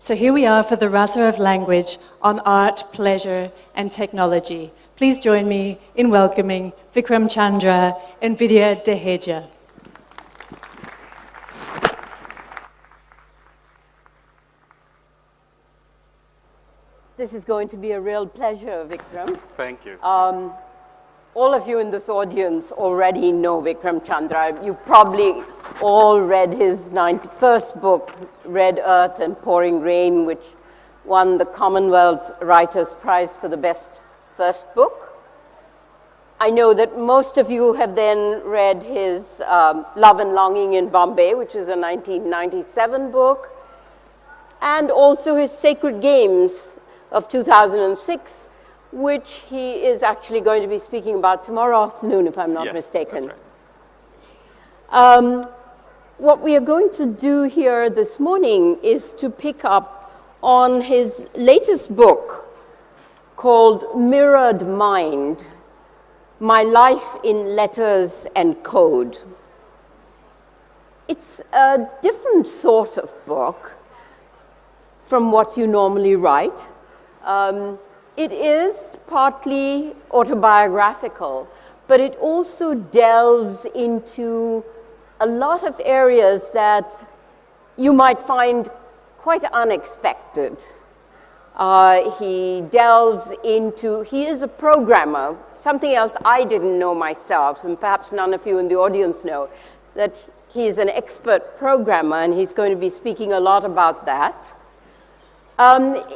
So here we are for the Rasa of language on art, pleasure, and technology. Please join me in welcoming Vikram Chandra and Vidya Dehejia. This is going to be a real pleasure, Vikram. Thank you. All of you in this audience already know Vikram Chandra. You probably all read his first book, Red Earth and Pouring Rain, which won the Commonwealth Writers' Prize for the best first book. I know that most of you have then read his Love and Longing in Bombay, which is a 1997 book, and also his Sacred Games of 2006, which he is actually going to be speaking about tomorrow afternoon, if I'm not mistaken. That's right. What we are going to do here this morning is to pick up on his latest book called Mirrored Mind, My Life in Letters and Code. It's a different sort of book from what you normally write. It is partly autobiographical, but it also delves into a lot of areas that you might find quite unexpected. He delves into, he is a programmer, something else I didn't know myself, and perhaps none of you in the audience know, that he is an expert programmer, and he's going to be speaking a lot about that.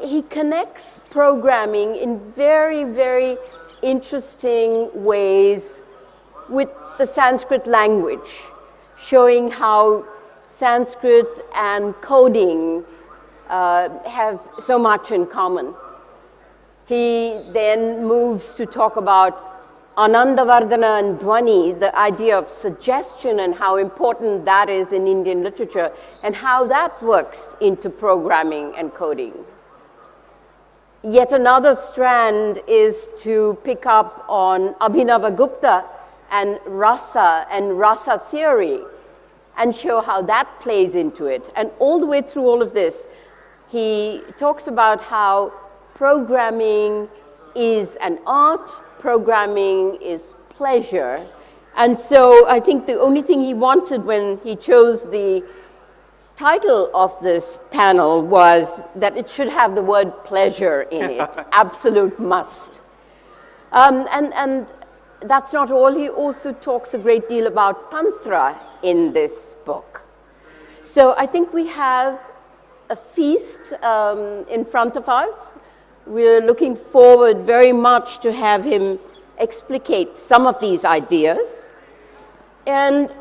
He connects programming in very, very interesting ways with the Sanskrit language, showing how Sanskrit and coding have so much in common. He then moves to talk about Anandavardhana and Dhwani, the idea of suggestion and how important that is in Indian literature, and how that works into programming and coding. Yet another strand is to pick up on Abhinavagupta and Rasa theory, and show how that plays into it. And all the way through all of this, he talks about how programming is an art, programming is pleasure. And so I think the only thing he wanted when he chose the title of this panel was that it should have the word pleasure in it, absolute must. And that's not all. He also talks a great deal about Tantra in this book. So I think we have a feast in front of us. We're looking forward very much to have him explicate some of these ideas. And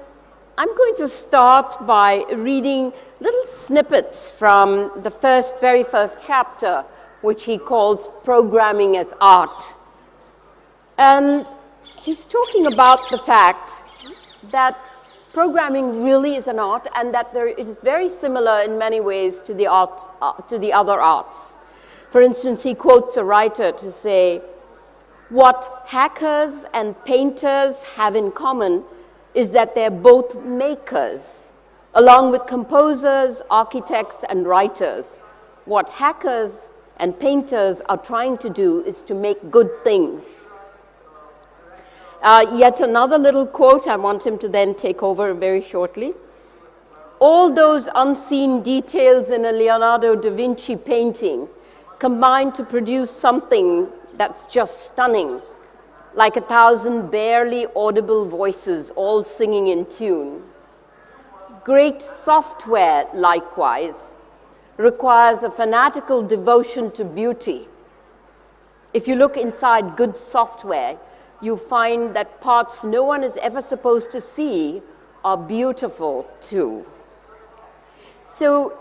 I'm going to start by reading little snippets from the very first chapter, which he calls Programming as Art. And he's talking about the fact that programming really is an art, and that it is very similar in many ways to the other arts. For instance, he quotes a writer to say, "What hackers and painters have in common is that they're both makers, along with composers, architects, and writers. What hackers and painters are trying to do is to make good things." Yet another little quote, I want him to then take over very shortly. "All those unseen details in a Leonardo da Vinci painting combine to produce something that's just stunning, like 1,000 barely audible voices all singing in tune. Great software, likewise, requires a fanatical devotion to beauty. If you look inside good software, you find that parts no one is ever supposed to see are beautiful too." So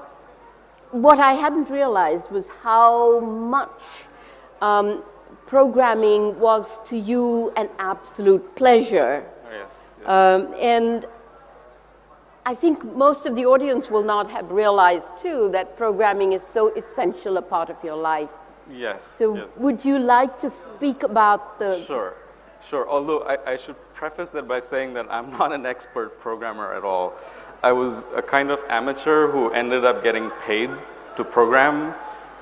what I hadn't realized was how much programming was to you an absolute pleasure. Oh, yes. And I think most of the audience will not have realized too that programming is so essential a part of your life. Yes. So yes. would you like to speak about the... Sure. Although I should preface that by saying that I'm not an expert programmer at all. I was a kind of amateur who ended up getting paid to program,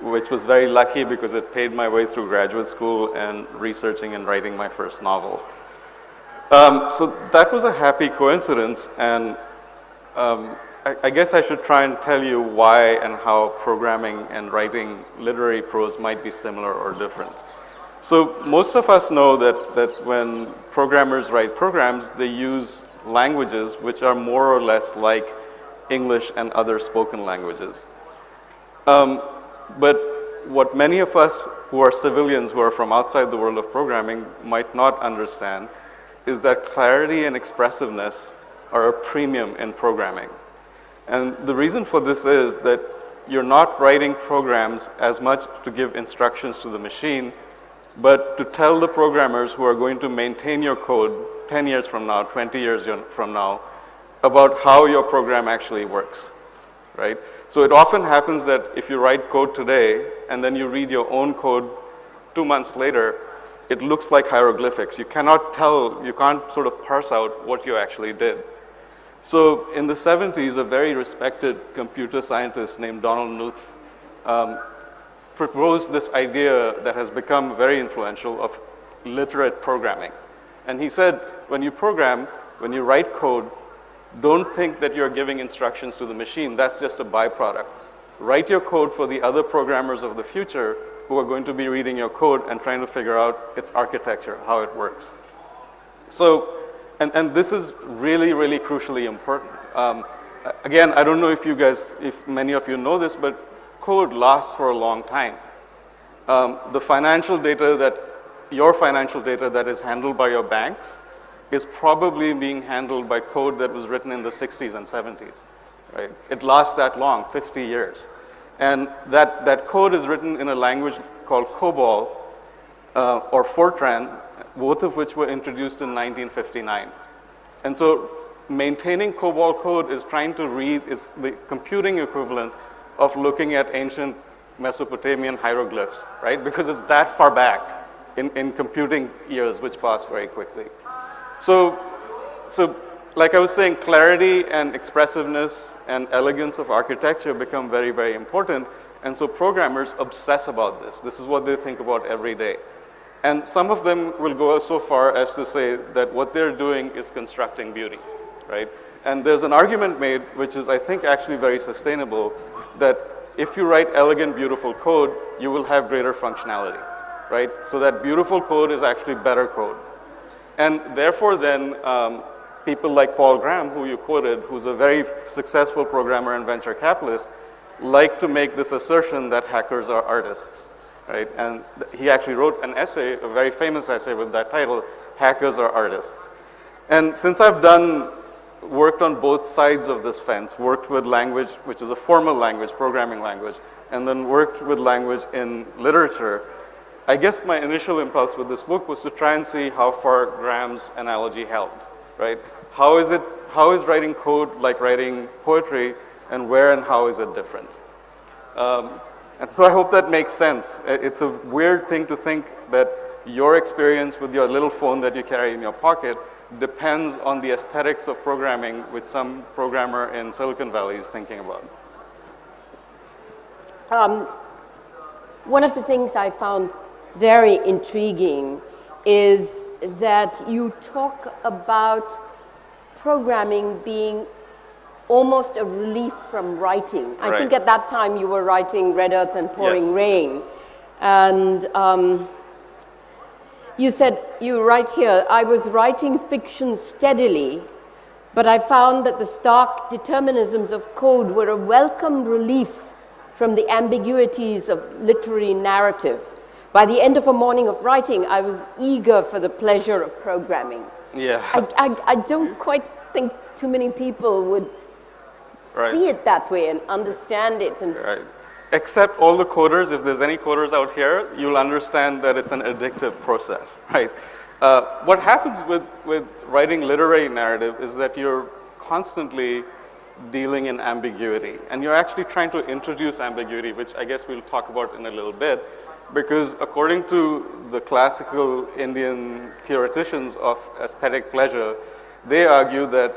which was very lucky because it paid my way through graduate school and researching and writing my first novel. So that was a happy coincidence, and I guess I should try and tell you why and how programming and writing literary prose might be similar or different. So most of us know that when programmers write programs, they use languages which are more or less like English and other spoken languages. But what many of us who are civilians, who are from outside the world of programming, might not understand is that clarity and expressiveness are a premium in programming. And the reason for this is that you're not writing programs as much to give instructions to the machine, but to tell the programmers who are going to maintain your code 10 years from now, 20 years from now, about how your program actually works, right? So it often happens that if you write code today and then you read your own code 2 months later, it looks like hieroglyphics. You cannot tell, you can't sort of parse out what you actually did. So in the 70s, a very respected computer scientist named Donald Knuth proposed this idea that has become very influential of literate programming. And he said, when you program, when you write code, don't think that you're giving instructions to the machine. That's just a byproduct. Write your code for the other programmers of the future who are going to be reading your code and trying to figure out its architecture, how it works. So, and this is really, really crucially important. Again, I don't know if many of you know this, but code lasts for a long time. The financial data your financial data that is handled by your banks is probably being handled by code that was written in the 60s and 70s, right? It lasts that long, 50 years. And that code is written in a language called COBOL or Fortran, both of which were introduced in 1959. And so maintaining COBOL code is trying to read, is the computing equivalent of looking at ancient Mesopotamian hieroglyphs, right? Because it's that far back in computing years, which pass very quickly. So like I was saying, clarity and expressiveness and elegance of architecture become very, very important. And so programmers obsess about this. This is what they think about every day. And some of them will go so far as to say that what they're doing is constructing beauty, right? And there's an argument made, which is, I think, actually very sustainable, that if you write elegant, beautiful code, you will have greater functionality, right? So that beautiful code is actually better code. And therefore then, people like Paul Graham, who you quoted, who's a very successful programmer and venture capitalist, like to make this assertion that hackers are artists, right? And he actually wrote an essay, a very famous essay with that title, Hackers Are Artists. And since I've worked on both sides of this fence, worked with language, which is a formal language, programming language, and then worked with language in literature, I guess my initial impulse with this book was to try and see how far Graham's analogy held, right? How is writing code like writing poetry, and where and how is it different? And so I hope that makes sense. It's a weird thing to think that your experience with your little phone that you carry in your pocket depends on the aesthetics of programming, which some programmer in Silicon Valley is thinking about. One of the things I found very intriguing is that you talk about programming being almost a relief from writing. Right. I think at that time you were writing Red Earth and Pouring Rain. Yes. And you said, you write here, I was writing fiction steadily, but I found that the stark determinisms of code were a welcome relief from the ambiguities of literary narrative. By the end of a morning of writing, I was eager for the pleasure of programming. Yeah. I don't quite think too many people would see it that way and understand it. And right. Except all the coders, if there's any coders out here, you'll understand that it's an addictive process, right? What happens with writing literary narrative is that you're constantly dealing in ambiguity. And you're actually trying to introduce ambiguity, which I guess we'll talk about in a little bit, because according to the classical Indian theoreticians of aesthetic pleasure, they argue that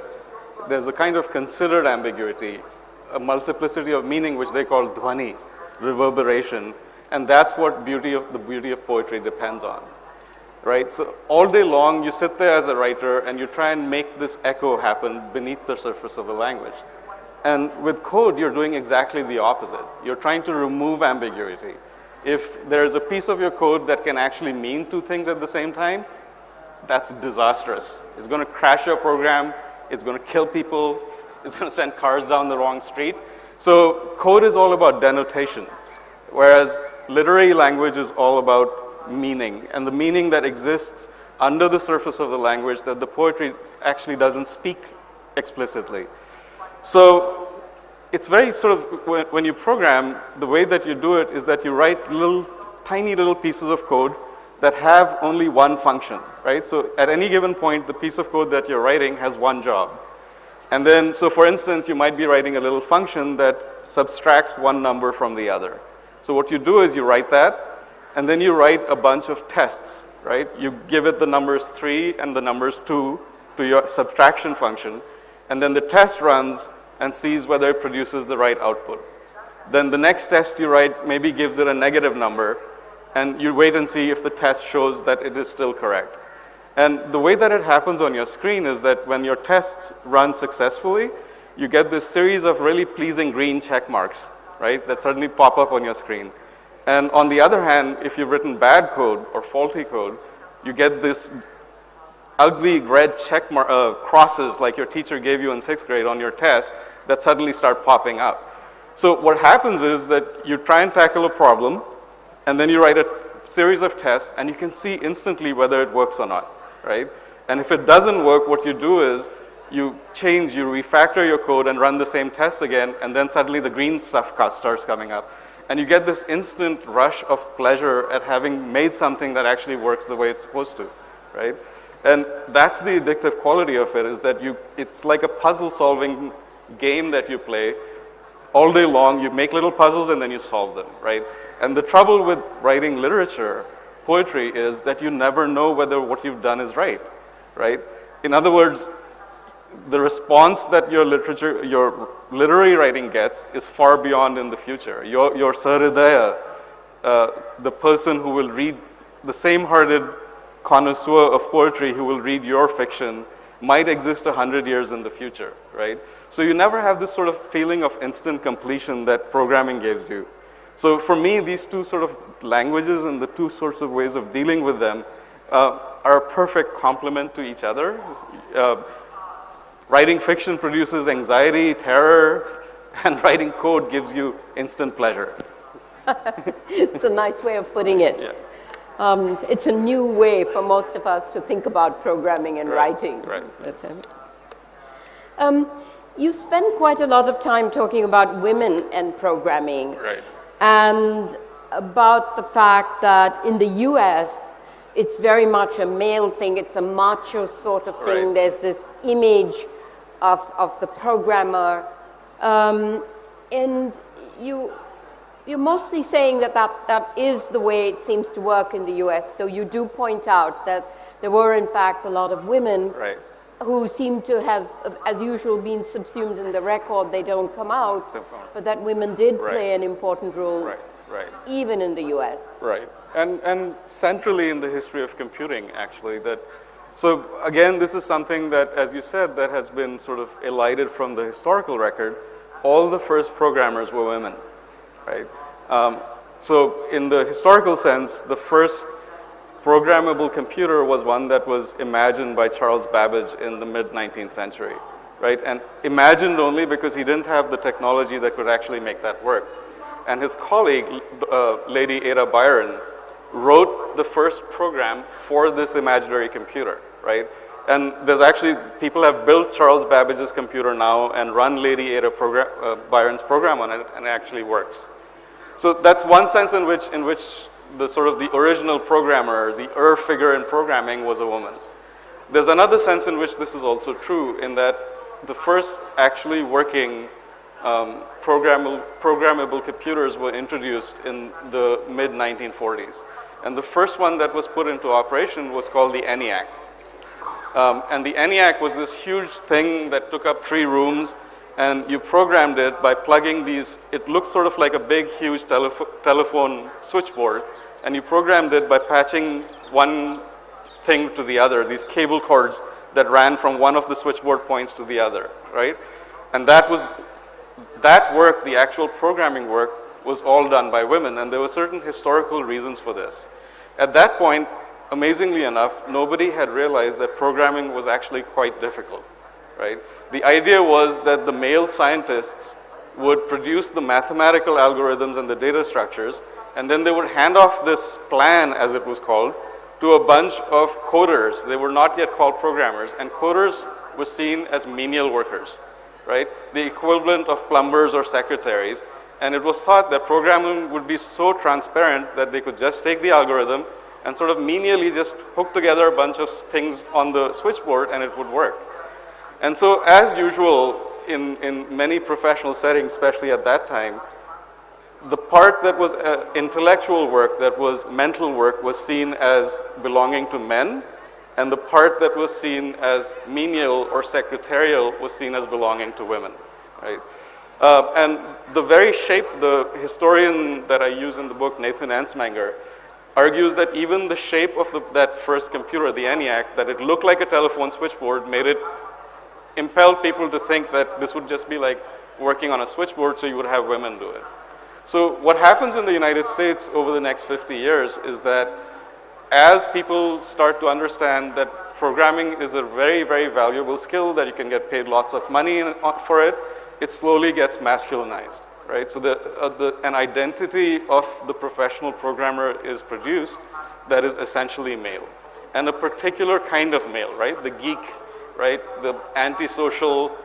there's a kind of considered ambiguity, a multiplicity of meaning, which they call dhvani, reverberation, and that's what the beauty of poetry depends on, right? So all day long, you sit there as a writer and you try and make this echo happen beneath the surface of the language. And with code, you're doing exactly the opposite. You're trying to remove ambiguity. If there's a piece of your code that can actually mean two things at the same time, that's disastrous. It's going to crash your program. It's going to kill people. It's going to send cars down the wrong street. So code is all about denotation, whereas literary language is all about meaning, and the meaning that exists under the surface of the language that the poetry actually doesn't speak explicitly. So it's very sort of, when you program, the way that you do it is that you write tiny little pieces of code that have only one function, right? So at any given point, the piece of code that you're writing has one job. And then, so for instance, you might be writing a little function that subtracts one number from the other. So what you do is you write that, and then you write a bunch of tests, right? You give it the numbers 3 and the numbers 2 to your subtraction function, and then the test runs and sees whether it produces the right output. Then the next test you write maybe gives it a negative number, and you wait and see if the test shows that it is still correct. And the way that it happens on your screen is that when your tests run successfully, you get this series of really pleasing green check marks, right, that suddenly pop up on your screen. And on the other hand, if you've written bad code or faulty code, you get this ugly red check crosses like your teacher gave you in 6th grade on your test that suddenly start popping up. So what happens is that you try and tackle a problem, and then you write a series of tests, and you can see instantly whether it works or not, right? And if it doesn't work, what you do is you refactor your code and run the same tests again, and then suddenly the green stuff starts coming up. And you get this instant rush of pleasure at having made something that actually works the way it's supposed to, right? And that's the addictive quality of it, is that it's like a puzzle-solving game that you play all day long. You make little puzzles and then you solve them, right? And the trouble with writing literature, poetry, is that you never know whether what you've done is right? In other words, the response that your literary writing gets is far beyond in the future. Your Sahridaya, the person who will read, the same-hearted connoisseur of poetry who will read your fiction, might exist 100 years in the future, right? So you never have this sort of feeling of instant completion that programming gives you. So for me, these two sort of languages and the two sorts of ways of dealing with them are a perfect complement to each other. Writing fiction produces anxiety, terror, and writing code gives you instant pleasure. It's a nice way of putting it. Yeah. It's a new way for most of us to think about programming and writing. Right. You spend quite a lot of time talking about women and programming. Right. And about the fact that in the US, it's very much a male thing. It's a macho sort of thing. Right. There's this image of the programmer. And you're mostly saying that is the way it seems to work in the US, though you do point out that there were, in fact, a lot of women who seem to have, as usual, been subsumed in the record. They don't come out, but that women did play an important role, even in the US. Right. And centrally in the history of computing, actually. So again, this is something that, as you said, that has been sort of elided from the historical record. All the first programmers were women. Right? So in the historical sense, the first programmable computer was one that was imagined by Charles Babbage in the mid-19th century, right? And imagined only because he didn't have the technology that could actually make that work. And his colleague, Lady Ada Byron, wrote the first program for this imaginary computer, right? And there's actually, people have built Charles Babbage's computer now and run Lady Ada Byron's program on it, and it actually works. So that's one sense in which the sort of the original programmer, the figure in programming, was a woman. There's another sense in which this is also true, in that the first actually working programmable computers were introduced in the mid-1940s. And the first one that was put into operation was called the ENIAC. And the ENIAC was this huge thing that took up 3 rooms. and you programmed it by plugging these, it looks sort of like a big, huge telephone switchboard, and you programmed it by patching one thing to the other, these cable cords that ran from one of the switchboard points to the other, right? And that work, the actual programming work, was all done by women, and there were certain historical reasons for this. At that point, amazingly enough, nobody had realized that programming was actually quite difficult, right? The idea was that the male scientists would produce the mathematical algorithms and the data structures, and then they would hand off this plan, as it was called, to a bunch of coders. They were not yet called programmers, and coders were seen as menial workers, right? The equivalent of plumbers or secretaries, and it was thought that programming would be so transparent that they could just take the algorithm and sort of menially just hook together a bunch of things on the switchboard and it would work. And so, as usual, in many professional settings, especially at that time, the part that was intellectual work, that was mental work, was seen as belonging to men, and the part that was seen as menial or secretarial was seen as belonging to women, right? And the very shape, the historian that I use in the book, Nathan Ansmanger, argues that even the shape of that first computer, the ENIAC, that it looked like a telephone switchboard, made it impel people to think that this would just be like working on a switchboard, so you would have women do it. So what happens in the United States over the next 50 years is that as people start to understand that programming is a very, very valuable skill, that you can get paid lots of money for it, it slowly gets masculinized, right? So an identity of the professional programmer is produced that is essentially male, and a particular kind of male, right? The geek, right? The antisocial,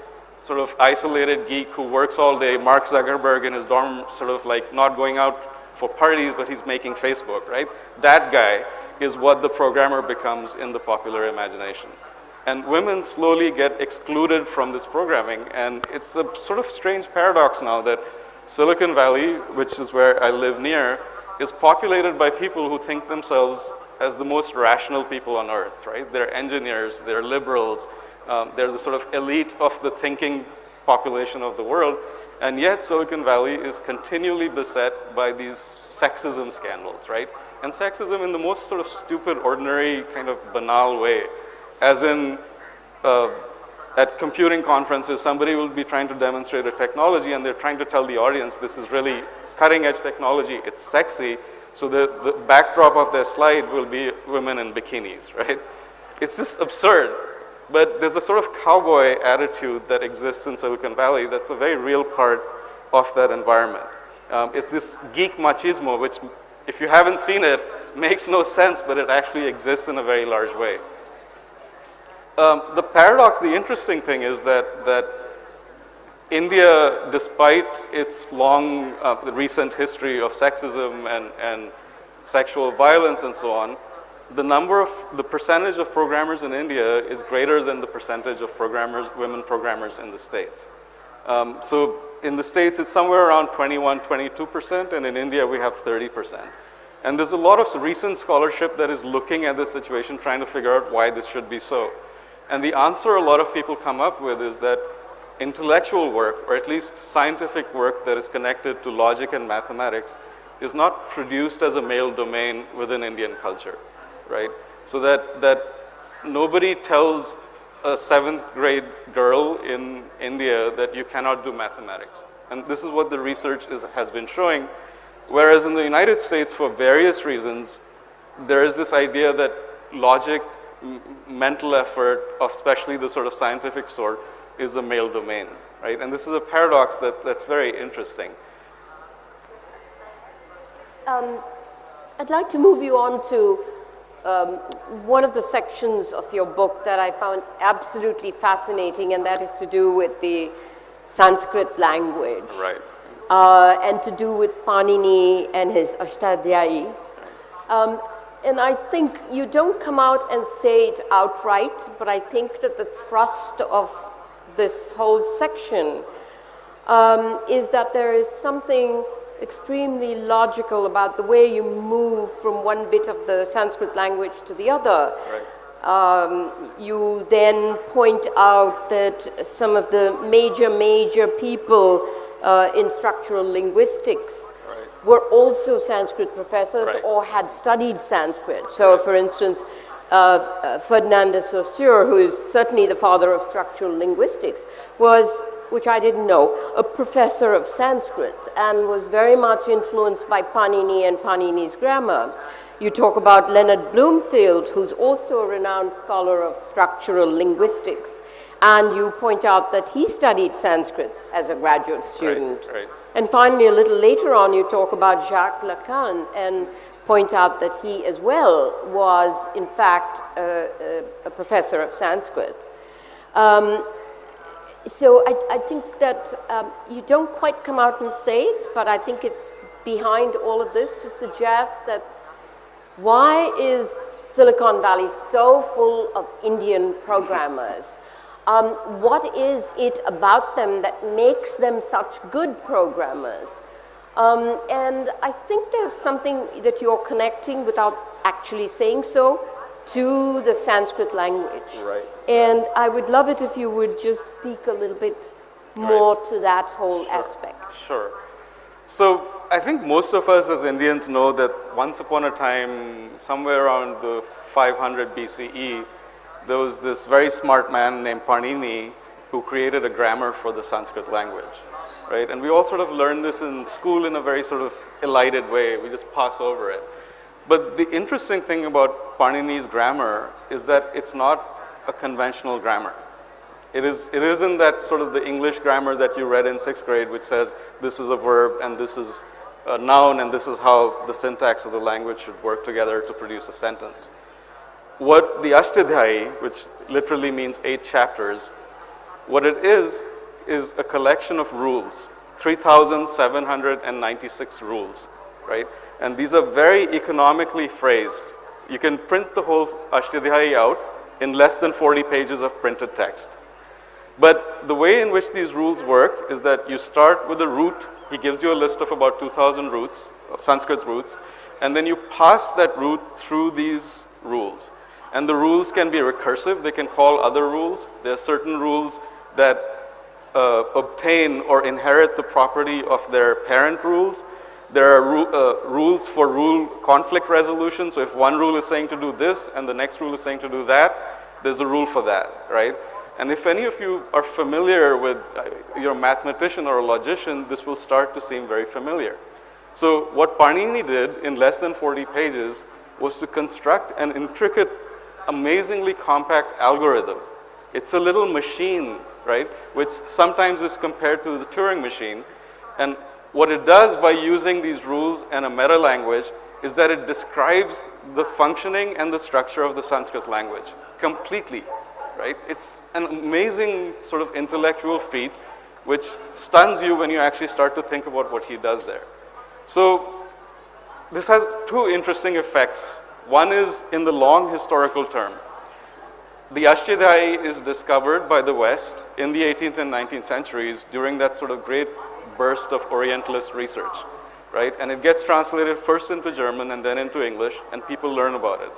sort of isolated geek who works all day, Mark Zuckerberg in his dorm, sort of like not going out for parties, but he's making Facebook, right? That guy is what the programmer becomes in the popular imagination. And women slowly get excluded from this programming, and it's a sort of strange paradox now that Silicon Valley, which is where I live near, is populated by people who think themselves as the most rational people on earth, right? They're engineers, they're liberals, they're the sort of elite of the thinking population of the world, and yet Silicon Valley is continually beset by these sexism scandals, right? And sexism in the most sort of stupid, ordinary, kind of banal way. As in, at computing conferences, somebody will be trying to demonstrate a technology and they're trying to tell the audience this is really cutting edge technology, it's sexy, so the backdrop of their slide will be women in bikinis, right? It's just absurd, but there's a sort of cowboy attitude that exists in Silicon Valley that's a very real part of that environment. It's this geek machismo, which, if you haven't seen it, makes no sense, but it actually exists in a very large way. The paradox, the interesting thing is that India, despite its long, recent history of sexism and sexual violence and so on, the percentage of programmers in India is greater than the percentage of women programmers in the States. So in the States, it's somewhere around 21, 22%, and in India, we have 30%. And there's a lot of recent scholarship that is looking at this situation, trying to figure out why this should be so. And the answer a lot of people come up with is that intellectual work, or at least scientific work that is connected to logic and mathematics, is not produced as a male domain within Indian culture, right? So that nobody tells a 7th grade girl in India that you cannot do mathematics. And this is what the research has been showing. Whereas in the United States, for various reasons, there is this idea that logic, mental effort, especially the sort of scientific sort, is a male domain, right? And this is a paradox that's very interesting. I'd like to move you on to one of the sections of your book that I found absolutely fascinating, and that is to do with the Sanskrit language. Right. And to do with Panini and his Ashtadhyayi. And I think you don't come out and say it outright, but I think that the thrust of this whole section is that there is something extremely logical about the way you move from one bit of the Sanskrit language to the other. Right. You then point out that some of the major people in structural linguistics were also Sanskrit professors or had studied Sanskrit. So, for instance, Ferdinand de Saussure, who is certainly the father of structural linguistics, was, which I didn't know, a professor of Sanskrit and was very much influenced by Panini and Panini's grammar. You talk about Leonard Bloomfield, who's also a renowned scholar of structural linguistics, and you point out that he studied Sanskrit as a graduate student. And finally, a little later on, you talk about Jacques Lacan and point out that he as well was, in fact, a professor of Sanskrit. So I think that you don't quite come out and say it, but I think it's behind all of this to suggest that why is Silicon Valley so full of Indian programmers? What is it about them that makes them such good programmers? And I think there's something that you're connecting without actually saying so to the Sanskrit language. And I would love it if you would just speak a little bit more to that whole aspect. Sure. So I think most of us as Indians know that once upon a time, somewhere around the 500 BCE, there was this very smart man named Panini who created a grammar for the Sanskrit language, right? And we all sort of learned this in school in a very sort of elided way. We just pass over it. But the interesting thing about Panini's grammar is that it's not a conventional grammar. It isn't that sort of the English grammar that you read in 6th grade, which says this is a verb and this is a noun and this is how the syntax of the language should work together to produce a sentence. What the Ashtadhyayi, which literally means 8 chapters, what it is a collection of rules, 3,796 rules, right? And these are very economically phrased. You can print the whole Ashtadhyayi out in less than 40 pages of printed text. But the way in which these rules work is that you start with a root. He gives you a list of about 2,000 roots, Sanskrit roots, and then you pass that root through these rules. And the rules can be recursive. They can call other rules. There are certain rules that obtain or inherit the property of their parent rules. There are rules for rule conflict resolution. So if one rule is saying to do this and the next rule is saying to do that, there's a rule for that, right? And if any of you are familiar with, you're a mathematician or a logician, this will start to seem very familiar. So what Panini did in less than 40 pages was to construct an intricate, amazingly compact algorithm. It's a little machine, right, which sometimes is compared to the Turing machine. And what it does by using these rules and a meta language is that it describes the functioning and the structure of the Sanskrit language completely. Right? It's an amazing sort of intellectual feat which stuns you when you actually start to think about what he does there. So this has 2 interesting effects. One is in the long historical term. The Ashtadhyayi is discovered by the West in the 18th and 19th centuries during that sort of great burst of Orientalist research, right? And it gets translated first into German and then into English, and people learn about it.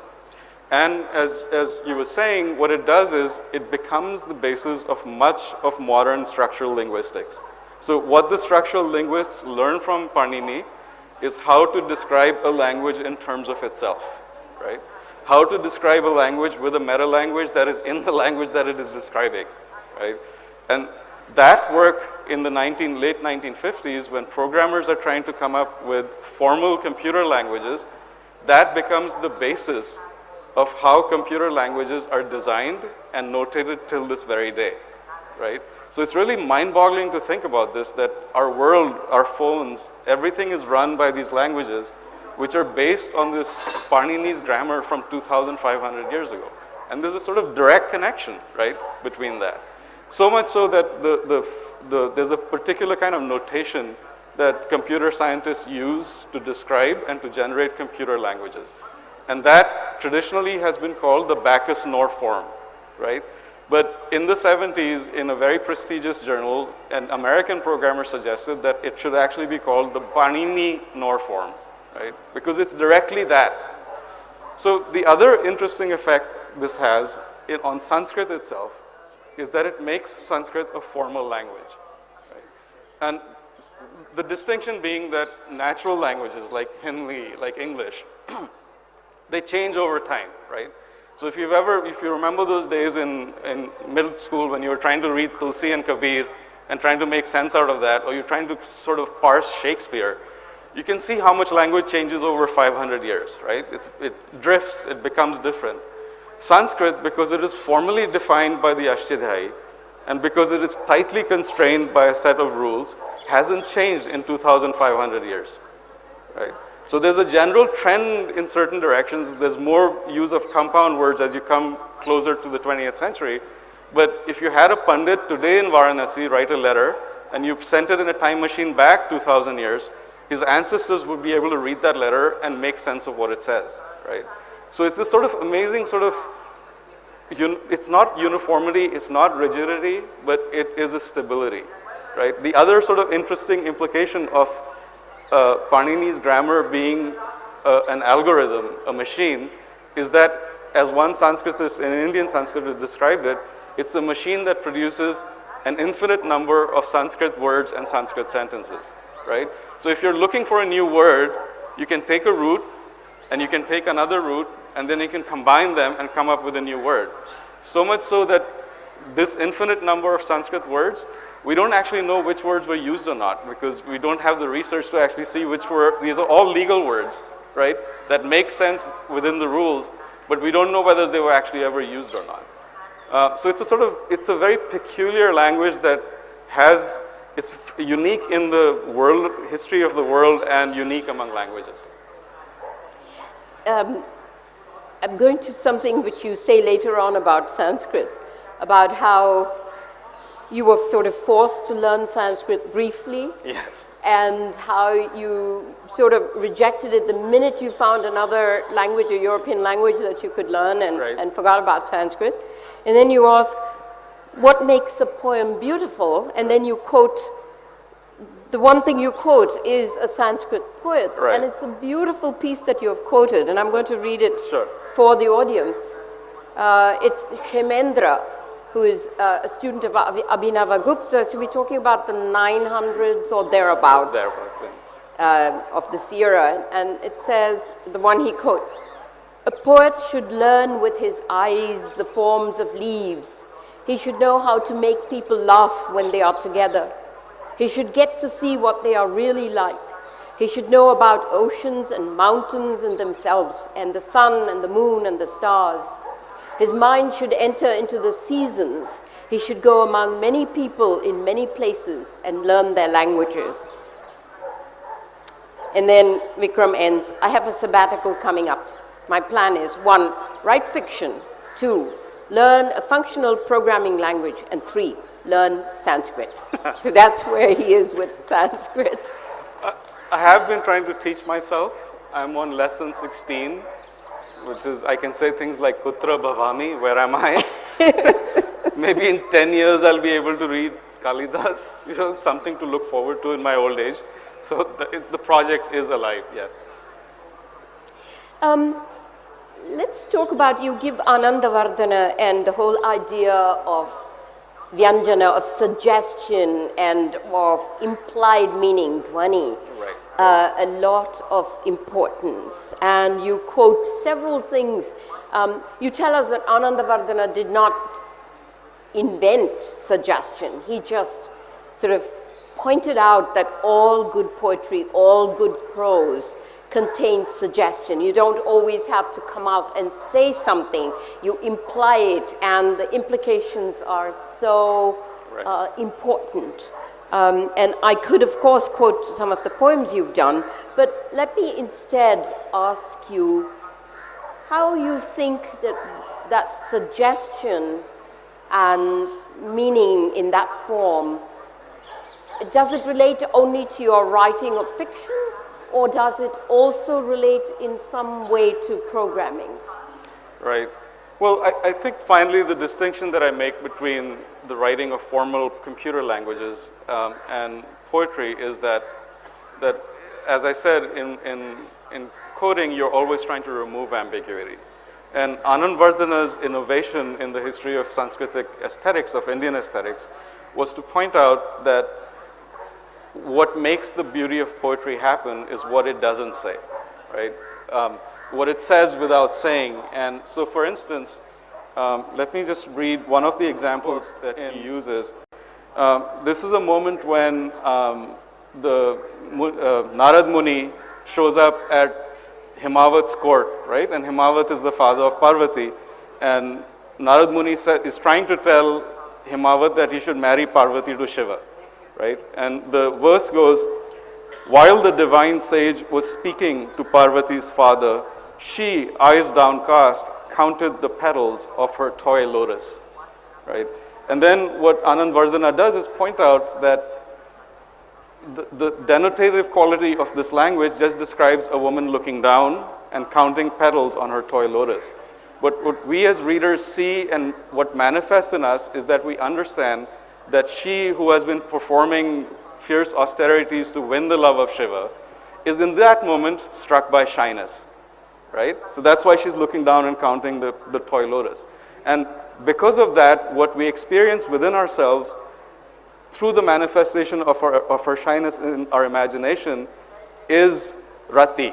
And as you were saying, what it does is it becomes the basis of much of modern structural linguistics. So what the structural linguists learn from Panini is how to describe a language in terms of itself, right? How to describe a language with a meta language that is in the language that it is describing, right? And that work in the late 1950s, when programmers are trying to come up with formal computer languages, that becomes the basis of how computer languages are designed and notated till this very day, right? So it's really mind-boggling to think about this, that our world, our phones, everything is run by these languages, which are based on this Panini's grammar from 2,500 years ago. And there's a sort of direct connection, right, between that. So much so that there's a particular kind of notation that computer scientists use to describe and to generate computer languages. And that traditionally has been called the Bacchus-Nor form, right? But in the 70s, in a very prestigious journal, an American programmer suggested that it should actually be called the Panini-Nor form, right? Because it's directly that. So the other interesting effect this has on Sanskrit itself is that it makes Sanskrit a formal language. Right? And the distinction being that natural languages like Hindi, like English, they change over time, right? So if you remember those days in middle school when you were trying to read Tulsi and Kabir and trying to make sense out of that, or you're trying to sort of parse Shakespeare, you can see how much language changes over 500 years, right? It drifts, it becomes different. Sanskrit, because it is formally defined by the Ashtadhyayi, and because it is tightly constrained by a set of rules, hasn't changed in 2,500 years, right? So there's a general trend in certain directions. There's more use of compound words as you come closer to the 20th century. But if you had a Pandit today in Varanasi write a letter, and you sent it in a time machine back 2,000 years, his ancestors would be able to read that letter and make sense of what it says, right? So it's this sort of amazing sort of, it's not uniformity, it's not rigidity, but it is a stability, right? The other sort of interesting implication of Panini's grammar being an algorithm, a machine, is that as one Sanskritist, an Indian Sanskritist described it, it's a machine that produces an infinite number of Sanskrit words and Sanskrit sentences, right? So if you're looking for a new word, you can take a root, and you can take another root, and then you can combine them and come up with a new word. So much so that this infinite number of Sanskrit words, we don't actually know which words were used or not, because we don't have the research to actually see which were, these are all legal words, right, that make sense within the rules, but we don't know whether they were actually ever used or not. So it's a very peculiar language that it's unique in the world, history of the world, and unique among languages. I'm going to something which you say later on about Sanskrit, about how you were sort of forced to learn Sanskrit briefly. Yes. And how you sort of rejected it the minute you found another language, a European language that you could learn, and forgot about Sanskrit. And then you ask, what makes a poem beautiful? And then you quote, the one thing you quote is a Sanskrit poet. Right. And it's a beautiful piece that you have quoted, and I'm going to read it Sure. for the audience. It's Kshemendra, who is a student of Abhinavagupta. So we're talking about the 900s or thereabouts. Thereabouts, yeah. Of this era. And it says, the one he quotes, "A poet should learn with his eyes the forms of leaves. He should know how to make people laugh when they are together. He should get to see what they are really like. He should know about oceans and mountains and themselves, and the sun and the moon and the stars. His mind should enter into the seasons. He should go among many people in many places and learn their languages." And then Vikram ends, "I have a sabbatical coming up. My plan is 1, write fiction. 2, learn a functional programming language. And 3, learn Sanskrit." So that's where he is with Sanskrit. I have been trying to teach myself. I'm on lesson 16, which is, I can say things like Kutra Bhavami, where am I? Maybe in 10 years I'll be able to read Kalidas, something to look forward to in my old age. So the project is alive, yes. Let's talk about, you give Anandavardhana and the whole idea of Vyanjana, of suggestion and of implied meaning, Dhvani. Right. A lot of importance, and you quote several things. You tell us that Anandavardhana did not invent suggestion. He just sort of pointed out that all good poetry, all good prose contains suggestion. You don't always have to come out and say something. You imply it, and the implications are so important. And I could, of course, quote some of the poems you've done, but let me instead ask you how you think that suggestion and meaning in that form, does it relate only to your writing of fiction, or does it also relate in some way to programming? Right. Well, I think finally the distinction that I make between the writing of formal computer languages and poetry is that as I said, in coding, you're always trying to remove ambiguity. And Anandvardhana's innovation in the history of Sanskritic aesthetics, of Indian aesthetics, was to point out that what makes the beauty of poetry happen is what it doesn't say, right? What it says without saying. And so, for instance, let me just read one of the examples that he uses. This is a moment when Narad Muni shows up at Himavat's court, right? And Himavat is the father of Parvati. And Narad Muni is trying to tell Himavat that he should marry Parvati to Shiva, right? And the verse goes, while the divine sage was speaking to Parvati's father, she, eyes downcast, counted the petals of her toy lotus, right? And then what Anandvardhana does is point out that the denotative quality of this language just describes a woman looking down and counting petals on her toy lotus. But what we as readers see and what manifests in us is that we understand that she who has been performing fierce austerities to win the love of Shiva is in that moment struck by shyness, right? So that's why she's looking down and counting the toy lotus. And because of that, what we experience within ourselves through the manifestation of our shyness in our imagination is rati,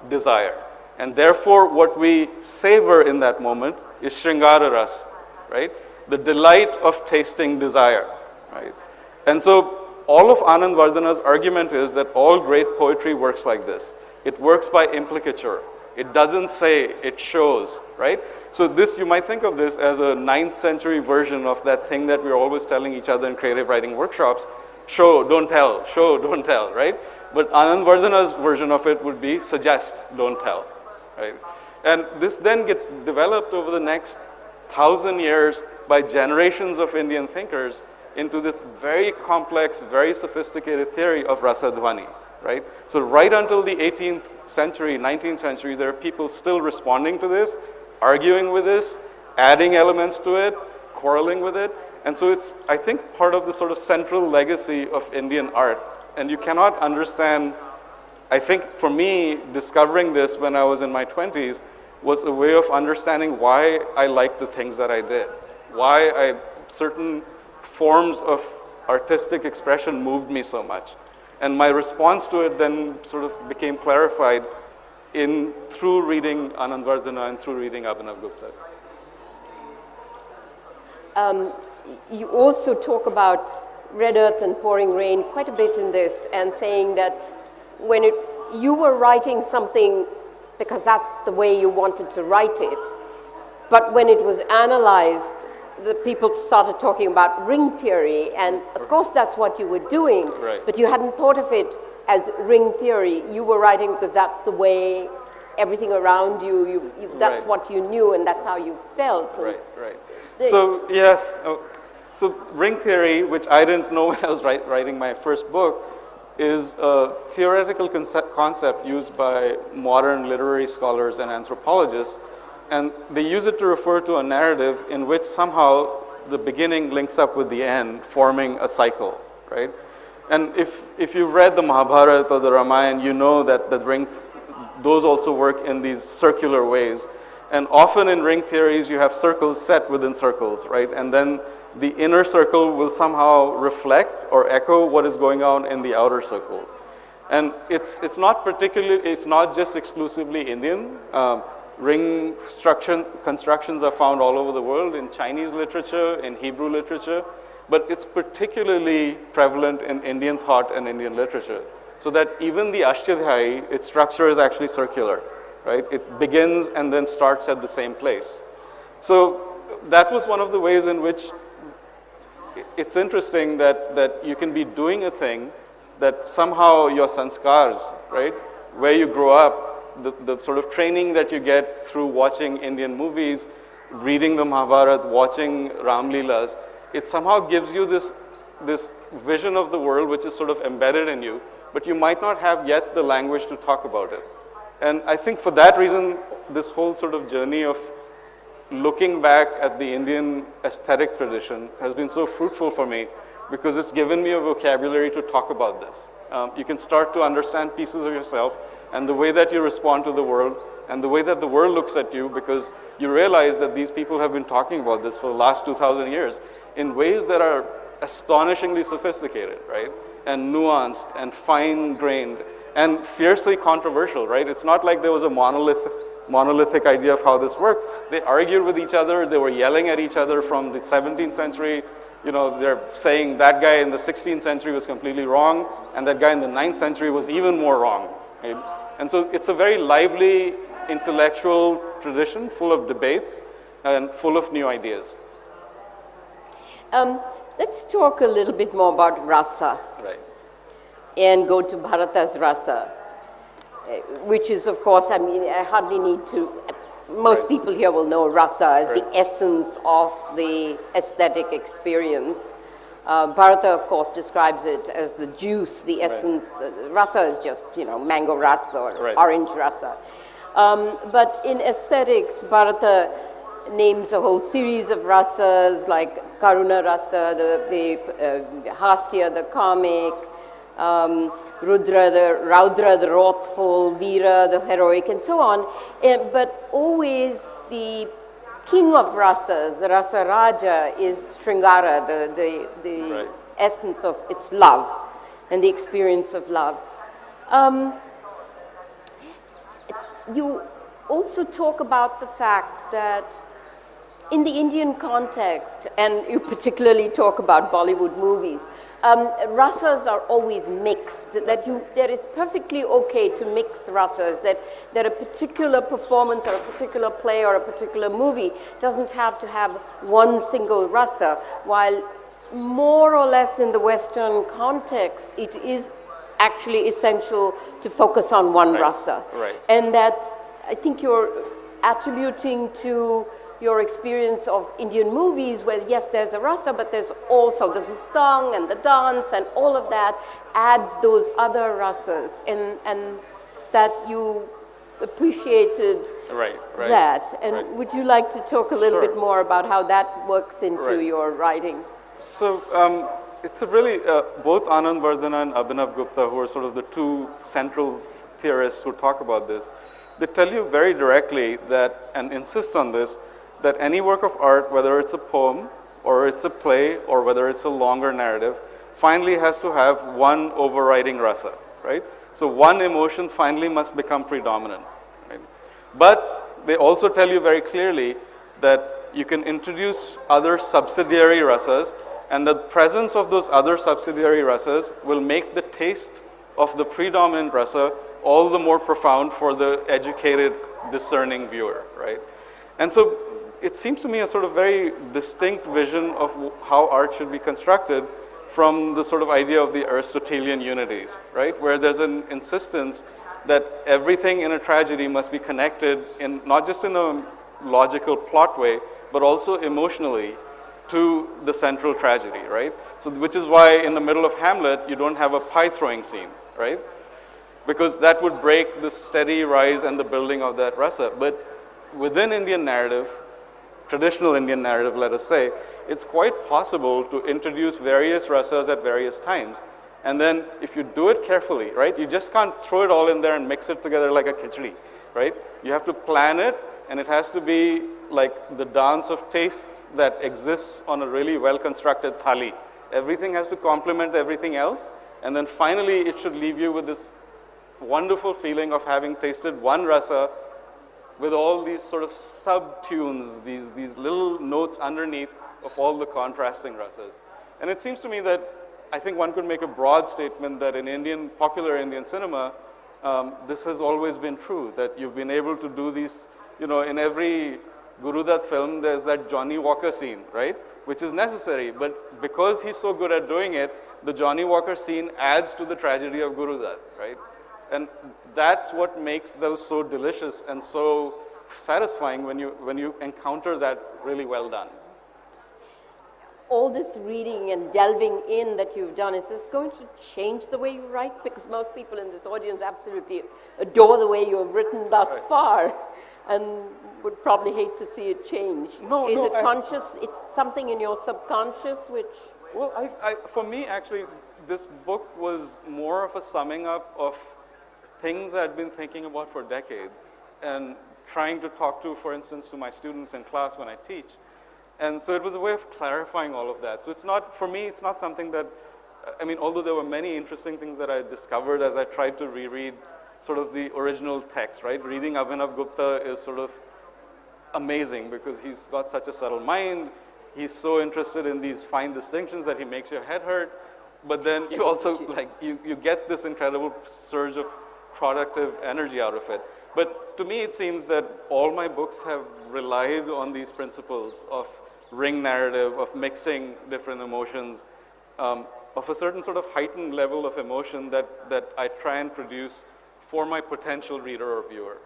desire. And therefore, what we savor in that moment is shringara ras, right? The delight of tasting desire, right? And so, all of Anandvardhana's argument is that all great poetry works like this. It works by implicature. It doesn't say, it shows, right? So this, you might think of this as a 9th century version of that thing that we're always telling each other in creative writing workshops, show, don't tell, right? But Anandvardhana's version of it would be suggest, don't tell, right? And this then gets developed over the next 1,000 years by generations of Indian thinkers into this very complex, very sophisticated theory of rasa dhvani, right? So right until the 18th century, 19th century, there are people still responding to this, arguing with this, adding elements to it, quarreling with it. And so it's, I think, part of the sort of central legacy of Indian art. And you cannot understand, I think for me, discovering this when I was in my 20s was a way of understanding why I liked the things that I did, why certain forms of artistic expression moved me so much. And my response to it then sort of became clarified through reading Anandvardhana and through reading Abhinav Gupta. You also talk about red earth and pouring rain quite a bit in this, and saying that when you were writing something because that's the way you wanted to write it, but when it was analyzed, the people started talking about ring theory, and of course that's what you were doing, right. But you hadn't thought of it as ring theory. You were writing because that's the way everything around you that's right. what you knew, and that's how you felt. Right. So yes, so ring theory, which I didn't know when I was writing my first book, is a theoretical concept used by modern literary scholars and anthropologists. And they use it to refer to a narrative in which somehow the beginning links up with the end, forming a cycle, right? And if you've read the Mahabharata or the Ramayana, you know that those also work in these circular ways. And often in ring theories, you have circles set within circles, right? And then the inner circle will somehow reflect or echo what is going on in the outer circle. And it's not just exclusively Indian. Ring constructions are found all over the world, in Chinese literature, in Hebrew literature, but it's particularly prevalent in Indian thought and Indian literature. So that even the Ashtadhyayi, its structure is actually circular, right? It begins and then starts at the same place. So that was one of the ways in which it's interesting that you can be doing a thing that somehow your sanskars, right, where you grow up, the sort of training that you get through watching Indian movies, reading the Mahabharata, watching Ram Leelas, it somehow gives you this vision of the world which is sort of embedded in you, but you might not have yet the language to talk about it. And I think for that reason, this whole sort of journey of looking back at the Indian aesthetic tradition has been so fruitful for me, because it's given me a vocabulary to talk about this. You can start to understand pieces of yourself and the way that you respond to the world, and the way that the world looks at you, because you realize that these people have been talking about this for the last 2,000 years in ways that are astonishingly sophisticated, right? And nuanced and fine-grained and fiercely controversial, right? It's not like there was a monolithic idea of how this worked. They argued with each other. They were yelling at each other from the 17th century. You know, they're saying that guy in the 16th century was completely wrong, and that guy in the 9th century was even more wrong, right? And so it's a very lively intellectual tradition full of debates and full of new ideas. Let's talk a little bit more about Rasa. Right. And go to Bharata's Rasa, which is, of course, I mean, I hardly need to, most people here will know Rasa as the essence of the aesthetic experience. Bharata, of course, describes it as the juice, the essence. Rasa is just, you know, mango rasa or orange rasa. But in aesthetics, Bharata names a whole series of rasas like Karuna rasa, the Hasya, the comic, Raudra, the wrathful, Veera, the heroic, and so on. But always the king of rasas, the Rasa Raja, is Sringara, the essence of its love and the experience of love. You also talk about the fact that in the Indian context, and you particularly talk about Bollywood movies, rasas are always mixed, that it's perfectly okay to mix rasas, that a particular performance or a particular play or a particular movie doesn't have to have one single rasa, while more or less in the Western context, it is actually essential to focus on one rasa. Right. And that I think you're attributing to your experience of Indian movies where, yes, there's a rasa, but there's also the song and the dance and all of that adds those other rasas, and that you appreciated that. And would you like to talk a little bit more about how that works into your writing? So it's a really, both Anand Vardhana and Abhinav Gupta, who are sort of the two central theorists who talk about this, they tell you very directly that, and insist on this, that any work of art, whether it's a poem or it's a play or whether it's a longer narrative, finally has to have one overriding rasa, right? So one emotion finally must become predominant, right? But they also tell you very clearly that you can introduce other subsidiary rasas, and the presence of those other subsidiary rasas will make the taste of the predominant rasa all the more profound for the educated, discerning viewer, right? And so it seems to me a sort of very distinct vision of how art should be constructed from the sort of idea of the Aristotelian unities, right? Where there's an insistence that everything in a tragedy must be connected in not just in a logical plot way, but also emotionally to the central tragedy, right? So, which is why in the middle of Hamlet, you don't have a pie throwing scene, right? Because that would break the steady rise and the building of that rasa. But within Indian narrative, traditional Indian narrative, let us say, it's quite possible to introduce various rasas at various times. And then if you do it carefully, right, you just can't throw it all in there and mix it together like a khichdi, right? You have to plan it, and it has to be like the dance of tastes that exists on a really well-constructed thali. Everything has to complement everything else, and then finally it should leave you with this wonderful feeling of having tasted one rasa with all these sort of sub-tunes, these little notes underneath of all the contrasting rasas. And it seems to me that I think one could make a broad statement that in popular Indian cinema, this has always been true, that you've been able to do these, you know, in every Guru Dutt film, there's that Johnny Walker scene, right? Which is necessary, but because he's so good at doing it, the Johnny Walker scene adds to the tragedy of Guru Dutt, right? And that's what makes those so delicious and so satisfying when you encounter that really well done. All this reading and delving in that you've done, is this going to change the way you write? Because most people in this audience absolutely adore the way you have written thus far and would probably hate to see it change. Is it conscious? It's something in your subconscious which... Well, for me, actually, this book was more of a summing up of things I'd been thinking about for decades and trying to talk to, for instance, to my students in class when I teach. And so it was a way of clarifying all of that. So it's not, for me, it's not something that, I mean, although there were many interesting things that I discovered as I tried to reread sort of the original text, right? Reading Abhinav Gupta is sort of amazing because he's got such a subtle mind. He's so interested in these fine distinctions that he makes your head hurt. But then you also, like, you get this incredible surge of productive energy out of it. But to me, it seems that all my books have relied on these principles of ring narrative, of mixing different emotions, of a certain sort of heightened level of emotion that I try and produce for my potential reader or viewer.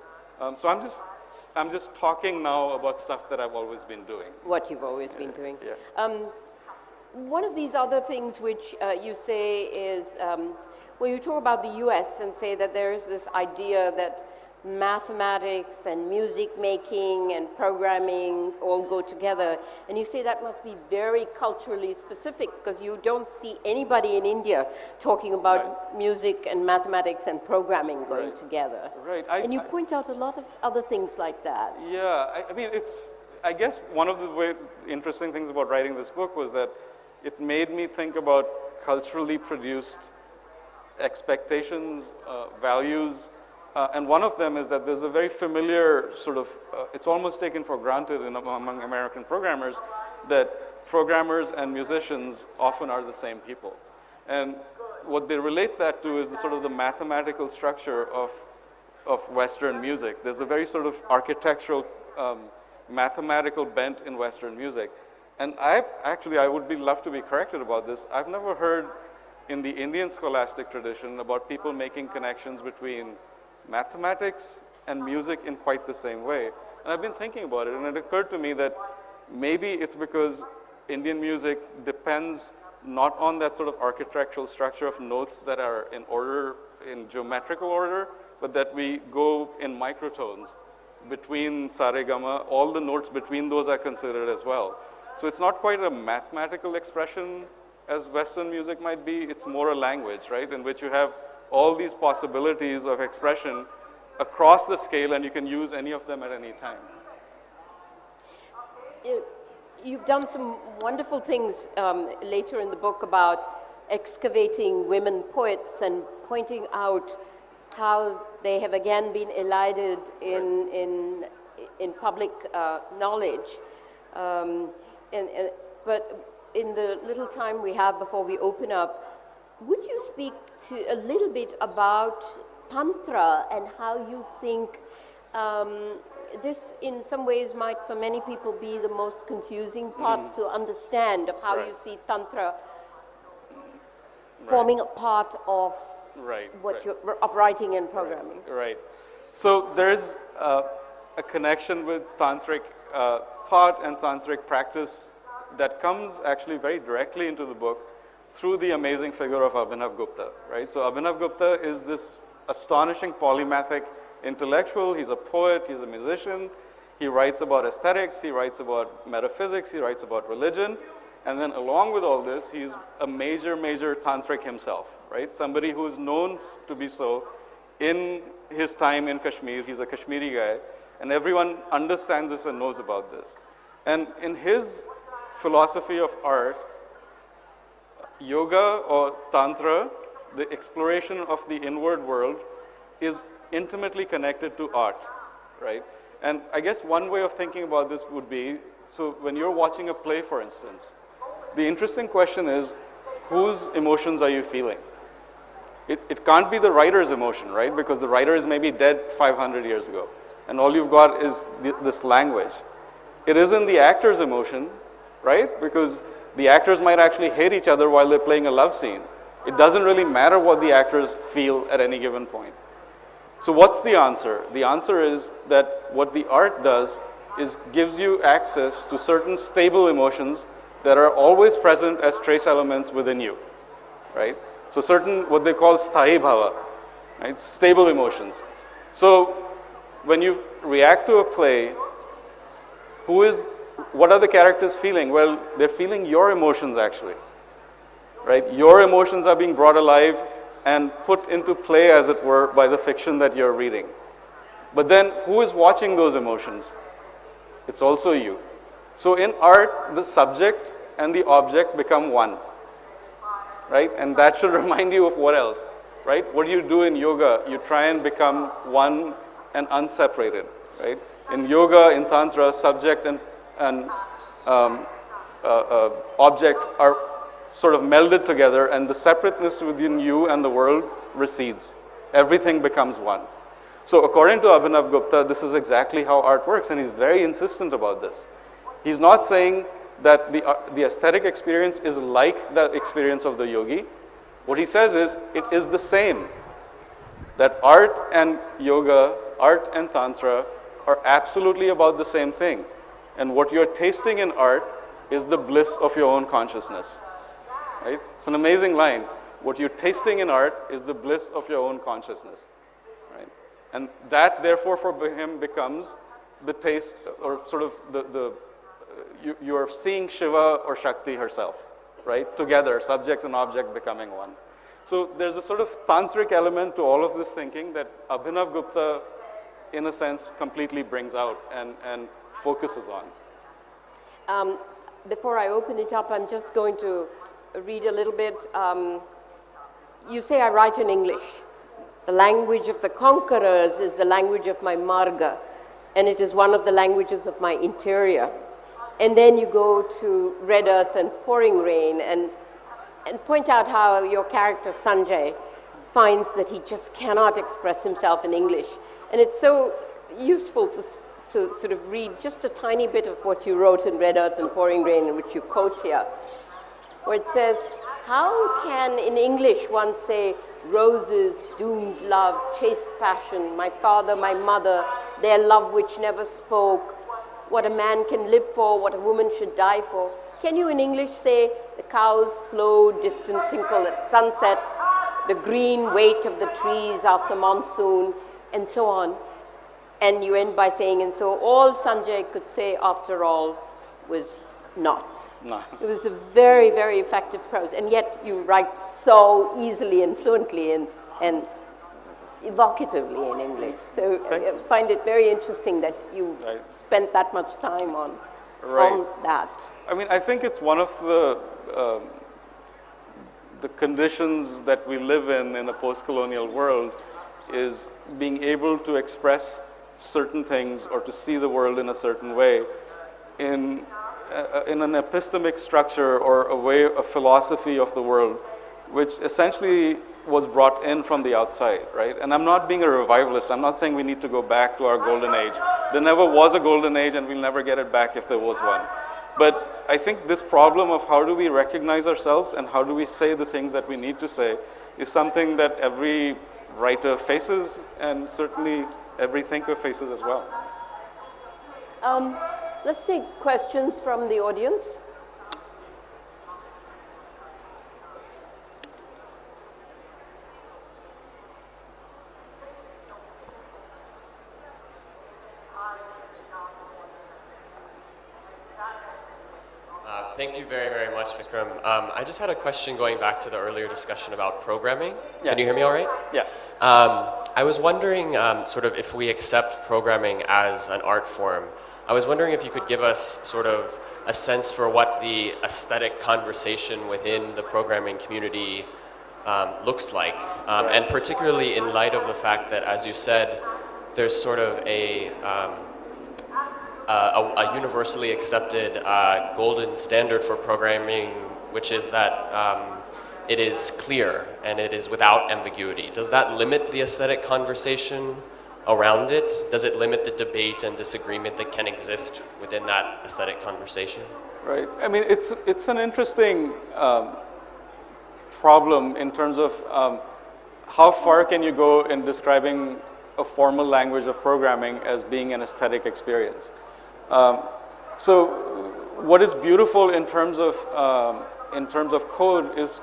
So I'm just talking now about stuff that I've always been doing. What you've always been doing. Yeah. One of these other things which you say is, when you talk about the US and say that there is this idea that mathematics and music making and programming all go together, and you say that must be very culturally specific because you don't see anybody in India talking about music and mathematics and programming going together. Right. And you point out a lot of other things like that. Yeah, I mean, I guess one of the interesting things about writing this book was that it made me think about culturally produced expectations, values, and one of them is that there's a very familiar sort of, it's almost taken for granted among American programmers that programmers and musicians often are the same people. And what they relate that to is the sort of the mathematical structure of Western music. There's a very sort of architectural, mathematical bent in Western music. And I would love to be corrected about this. I've never heard in the Indian scholastic tradition about people making connections between mathematics and music in quite the same way. And I've been thinking about it, and it occurred to me that maybe it's because Indian music depends not on that sort of architectural structure of notes that are in order, in geometrical order, but that we go in microtones between sa re ga ma. All the notes between those are considered as well. So it's not quite a mathematical expression as Western music might be. It's more a language, right, in which you have all these possibilities of expression across the scale, and you can use any of them at any time. You've done some wonderful things later in the book about excavating women poets and pointing out how they have again been elided in public knowledge. But in the little time we have before we open up, would you speak to a little bit about Tantra and how you think this in some ways might for many people be the most confusing part to understand of how you see Tantra forming a part of of writing and programming. Right. So there's a connection with tantric thought and tantric practice that comes actually very directly into the book through the amazing figure of Abhinav Gupta, right? So Abhinav Gupta is this astonishing polymathic intellectual. He's a poet, he's a musician, he writes about aesthetics, he writes about metaphysics, he writes about religion, and then along with all this, he's a major tantric himself, right? Somebody who is known to be so in his time in Kashmir. He's a Kashmiri guy, and everyone understands this and knows about this. And in his philosophy of art, yoga or tantra, the exploration of the inward world, is intimately connected to art, right? And I guess one way of thinking about this would be, so when you're watching a play, for instance, the interesting question is, whose emotions are you feeling? It can't be the writer's emotion, right? Because the writer is maybe dead 500 years ago, and all you've got is this language. It isn't the actor's emotion, right? Because the actors might actually hate each other while they're playing a love scene. It doesn't really matter what the actors feel at any given point. So what's the answer? The answer is that what the art does is gives you access to certain stable emotions that are always present as trace elements within you, right? So certain, what they call sthayi bhava, right? Stable emotions. So when you react to a play, what are the characters feeling? Well, they're feeling your emotions actually, right? Your emotions are being brought alive and put into play, as it were, by the fiction that you're reading. But then who is watching those emotions? It's also you. So in art, the subject and the object become one, right? And that should remind you of what else, right? What do you do in yoga? You try and become one and unseparated, right? In yoga, in tantra, subject and object are sort of melded together, and the separateness within you and the world recedes. Everything becomes one. So according to Abhinav Gupta, this is exactly how art works, and he's very insistent about this. He's not saying that the aesthetic experience is like the experience of the yogi. What he says is, it is the same. That art and yoga, art and tantra are absolutely about the same thing. And what you're tasting in art is the bliss of your own consciousness. Right? It's an amazing line. What you're tasting in art is the bliss of your own consciousness. Right? And that, therefore, for him becomes the taste, or sort of you are seeing Shiva or Shakti herself, right? Together, subject and object becoming one. So there's a sort of tantric element to all of this thinking that Abhinav Gupta, in a sense, completely brings out and focuses on. Before I open it up, I'm just going to read a little bit. You say I write in English. The language of the conquerors is the language of my marga, and it is one of the languages of my interior. And then you go to Red Earth and Pouring Rain and point out how your character Sanjay finds that he just cannot express himself in English. And it's so useful to sort of read just a tiny bit of what you wrote in Red Earth and Pouring Rain, in which you quote here, where it says, how can in English one say, roses, doomed love, chaste passion, my father, my mother, their love which never spoke, what a man can live for, what a woman should die for? Can you in English say, the cow's slow, distant tinkle at sunset, the green weight of the trees after monsoon, and so on? And you end by saying, and so all Sanjay could say after all was not. No. It was a very, very effective prose, and yet you write so easily and fluently and evocatively in English. So I find it very interesting that you spent that much time on that. I mean, I think it's one of the conditions that we live in a post-colonial world, is being able to express certain things or to see the world in a certain way in an epistemic structure or a philosophy of the world, which essentially was brought in from the outside, right? And I'm not being a revivalist. I'm not saying we need to go back to our golden age. There never was a golden age, and we'll never get it back if there was one. But I think this problem of how do we recognize ourselves and how do we say the things that we need to say is something that every writer faces, and certainly every thinker faces as well. Let's take questions from the audience. Thank you very, very much, Vikram. I just had a question going back to the earlier discussion about programming. Yeah. Can you hear me all right? Yeah. I was wondering sort of if we accept programming as an art form, I was wondering if you could give us sort of a sense for what the aesthetic conversation within the programming community looks like, and particularly in light of the fact that, as you said, there's sort of a universally accepted golden standard for programming, which is that it is clear and it is without ambiguity. Does that limit the aesthetic conversation around it? Does it limit the debate and disagreement that can exist within that aesthetic conversation? Right. I mean, it's an interesting problem in terms of how far can you go in describing a formal language of programming as being an aesthetic experience. So what is beautiful in terms of code is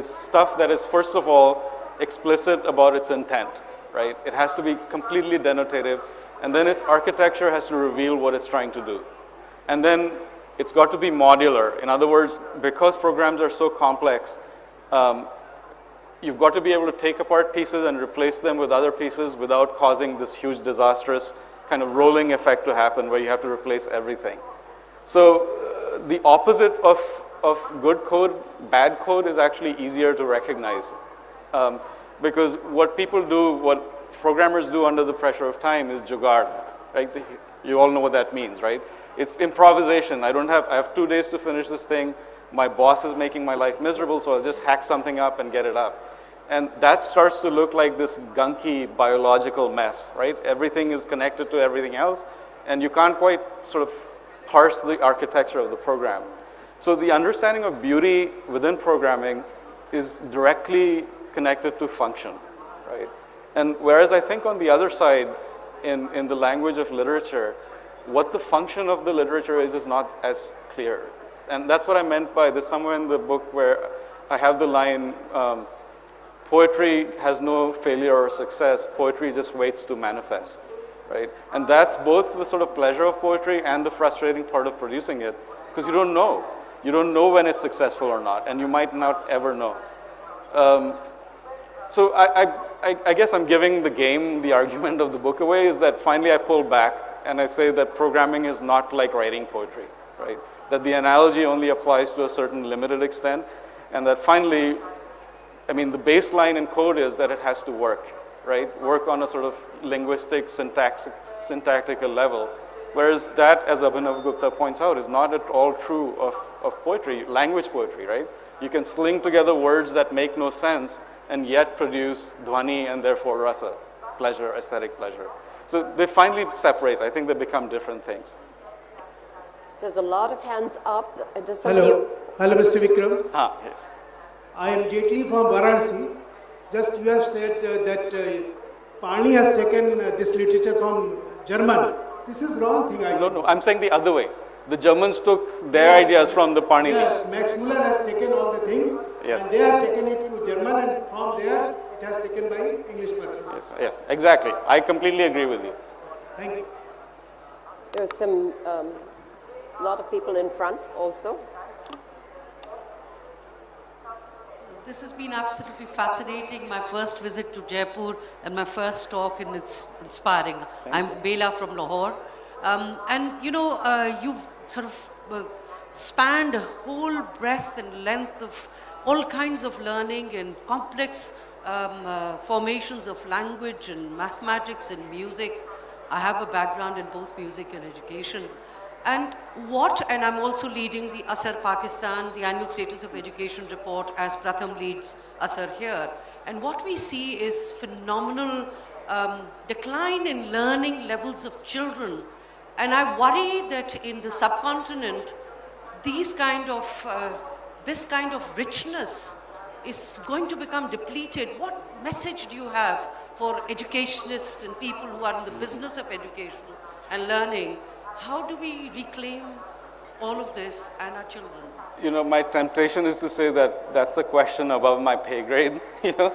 stuff that is, first of all, explicit about its intent, right? It has to be completely denotative, and then its architecture has to reveal what it's trying to do. And then it's got to be modular. In other words, because programs are so complex, you've got to be able to take apart pieces and replace them with other pieces without causing this huge disastrous kind of rolling effect to happen where you have to replace everything. So the opposite of good code, bad code is actually easier to recognize. Because what people do, what programmers do under the pressure of time is jugaad, right? You all know what that means, right? It's improvisation. I have 2 days to finish this thing. My boss is making my life miserable, so I'll just hack something up and get it up. And that starts to look like this gunky biological mess, right? Everything is connected to everything else, and you can't quite sort of parse the architecture of the program. So the understanding of beauty within programming is directly connected to function, right? And whereas I think on the other side, in the language of literature, what the function of the literature is not as clear. And that's what I meant by this somewhere in the book where I have the line, poetry has no failure or success, poetry just waits to manifest, right? And that's both the sort of pleasure of poetry and the frustrating part of producing it, because you don't know. You don't know when it's successful or not, and you might not ever know. So I guess I'm giving the game, the argument of the book away, is that finally I pull back and I say that programming is not like writing poetry, right? That the analogy only applies to a certain limited extent, and that finally, I mean, the baseline in code is that it has to work, right? Work on a sort of linguistic, syntactical level. Whereas that, as Abhinav Gupta points out, is not at all true of poetry, language poetry, right? You can sling together words that make no sense and yet produce dhwani and therefore rasa, pleasure, aesthetic pleasure. So they finally separate. I think they become different things. There's a lot of hands up. Does somebody... Hello, Mr. Vikram. Yes. I am Jetli from Varanasi. Just you have said that Pani has taken this literature from German. This is wrong thing. No, I'm saying the other way. The Germans took their ideas from the Pani. Yes, Max Muller has taken all the things. Yes. And they have taken it to German, and from there it has taken by English persons. Yes, exactly. I completely agree with you. Thank you. There's some, lot of people in front also. This has been absolutely fascinating. My first visit to Jaipur and my first talk, and it's inspiring. I'm Bela from Lahore. And you know, you've sort of spanned a whole breadth and length of all kinds of learning and complex formations of language and mathematics and music. I have a background in both music and education. And I'm also leading the ASER Pakistan, the Annual Status of Education report, as Pratham leads ASER here. And what we see is phenomenal decline in learning levels of children. And I worry that in the subcontinent, this kind of richness is going to become depleted. What message do you have for educationists and people who are in the business of education and learning? How do we reclaim all of this and our children? You know, my temptation is to say that that's a question above my pay grade. You know,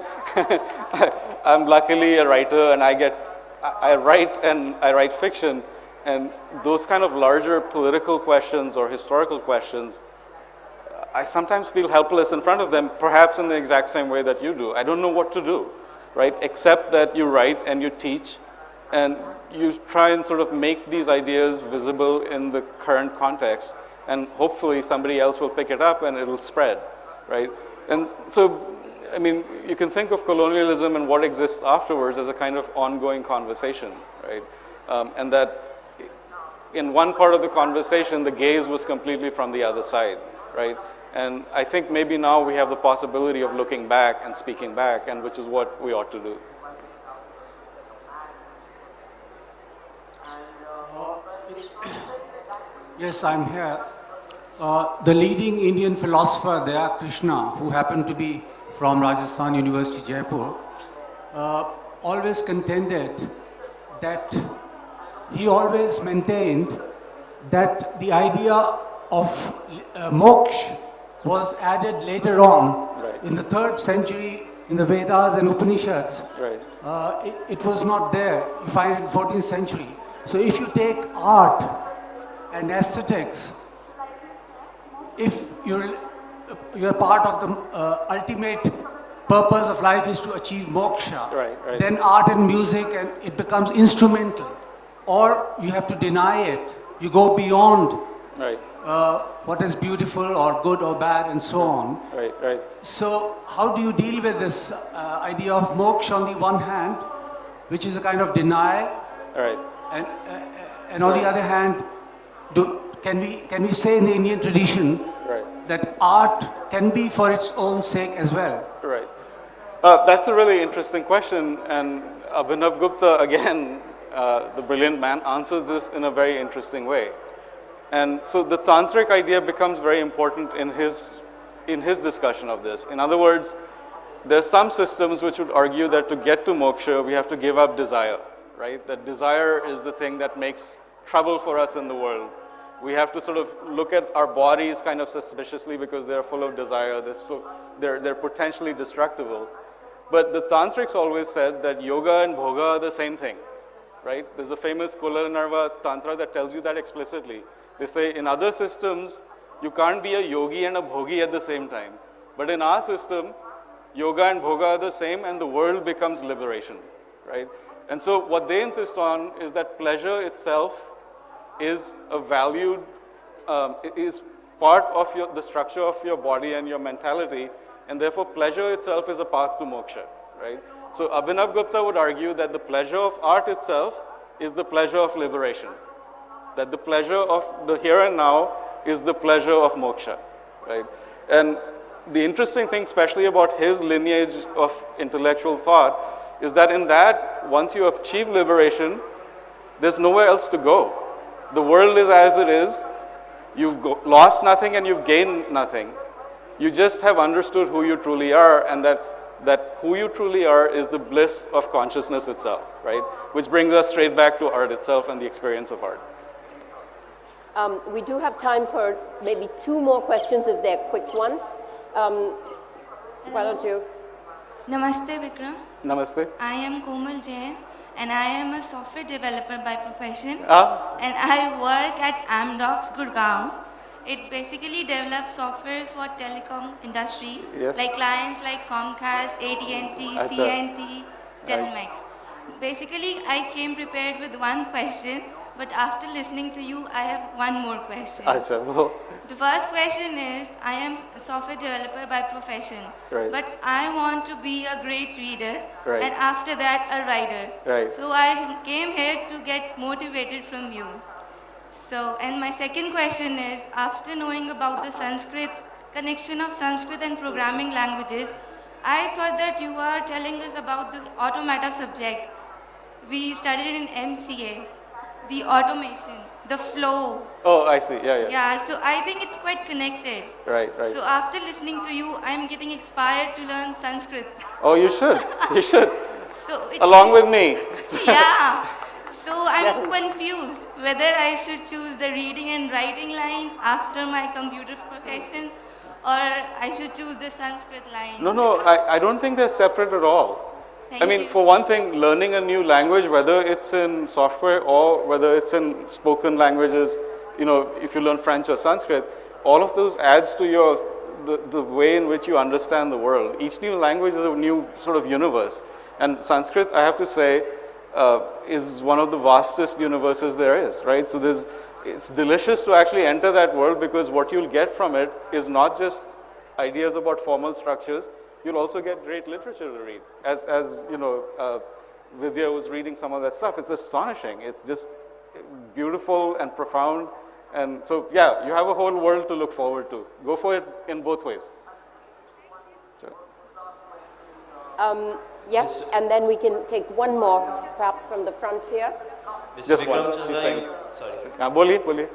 I'm luckily a writer, and I write fiction, and those kind of larger political questions or historical questions, I sometimes feel helpless in front of them, perhaps in the exact same way that you do. I don't know what to do, right? Except that you write and you teach, and you try and sort of make these ideas visible in the current context, and hopefully somebody else will pick it up and it'll spread, right? And so, I mean, you can think of colonialism and what exists afterwards as a kind of ongoing conversation, right? And that in one part of the conversation, the gaze was completely from the other side, right? And I think maybe now we have the possibility of looking back and speaking back, and which is what we ought to do. Yes, I'm here. The leading Indian philosopher, Daya Krishna, who happened to be from Rajasthan University, Jaipur, always contended that he always maintained that the idea of moksha was added later on in the 3rd century in the Vedas and Upanishads. Right. It was not there. You find it in the 14th century. So if you take art and aesthetics, if you're part of the ultimate purpose of life is to achieve moksha, Right. then art and music, and it becomes instrumental. Or you have to deny it. You go beyond Right. what is beautiful or good or bad and so on. Right. So how do you deal with this idea of moksha on the one hand, which is a kind of denial, Right. and on the other hand, can we say in the Indian tradition Right. that art can be for its own sake as well? Right. That's a really interesting question, and Abhinav Gupta, again, the brilliant man, answers this in a very interesting way. And so the tantric idea becomes very important in his discussion of this. In other words, there's some systems which would argue that to get to moksha, we have to give up desire, right? That desire is the thing that makes trouble for us in the world. We have to sort of look at our bodies kind of suspiciously because they're full of desire, they're potentially destructible. But the tantrics always said that yoga and bhoga are the same thing, right? There's a famous Kularnarva Tantra that tells you that explicitly. They say in other systems, you can't be a yogi and a bhogi at the same time. But in our system, yoga and bhoga are the same and the world becomes liberation, right? And so what they insist on is that pleasure itself is a valued, is part of the structure of your body and your mentality, and therefore pleasure itself is a path to moksha, right? So Abhinav Gupta would argue that the pleasure of art itself is the pleasure of liberation. That the pleasure of the here and now is the pleasure of moksha, right? And the interesting thing, especially about his lineage of intellectual thought, is that in that, once you achieve liberation, there's nowhere else to go. The world is as it is. You've lost nothing and you've gained nothing. You just have understood who you truly are, and that who you truly are is the bliss of consciousness itself, right? Which brings us straight back to art itself and the experience of art. We do have time for maybe 2 more questions if they're quick ones. Why don't you? Namaste, Vikram. Namaste. I am Komal Jain and I am a software developer by profession. And I work at Amdocs, Gurgaon. It basically develops softwares for telecom industry, like clients like Comcast, AT&T, CNT, Telmex. Basically, I came prepared with one question, but after listening to you, I have one more question. The first question is, I am a software developer by profession, but I want to be a great reader, and after that, a writer. So I came here to get motivated from you. So, and my second question is, after knowing about the Sanskrit, connection of Sanskrit and programming languages, I thought that you are telling us about the automata subject. We studied in MCA, the automation, the flow. Oh, I see, yeah. Yeah, so I think it's quite connected. Right. So after listening to you, I'm getting inspired to learn Sanskrit. Oh, you should. So Along with me. Yeah. So I'm confused whether I should choose the reading and writing line after my computer profession, or I should choose the Sanskrit line. No, I don't think they're separate at all. Thank you. For one thing, learning a new language, whether it's in software or whether it's in spoken languages, if you learn French or Sanskrit, all of those adds to the way in which you understand the world. Each new language is a new sort of universe. And Sanskrit, I have to say, is one of the vastest universes there is, right? So it's delicious to actually enter that world, because what you'll get from it is not just ideas about formal structures, you'll also get great literature to read. As Vidya was reading some of that stuff, it's astonishing. It's just beautiful and profound. And so, yeah, you have a whole world to look forward to. Go for it in both ways. Yes, and then we can take one more, perhaps from the front here. Just Vikram one. Chandra, Boli.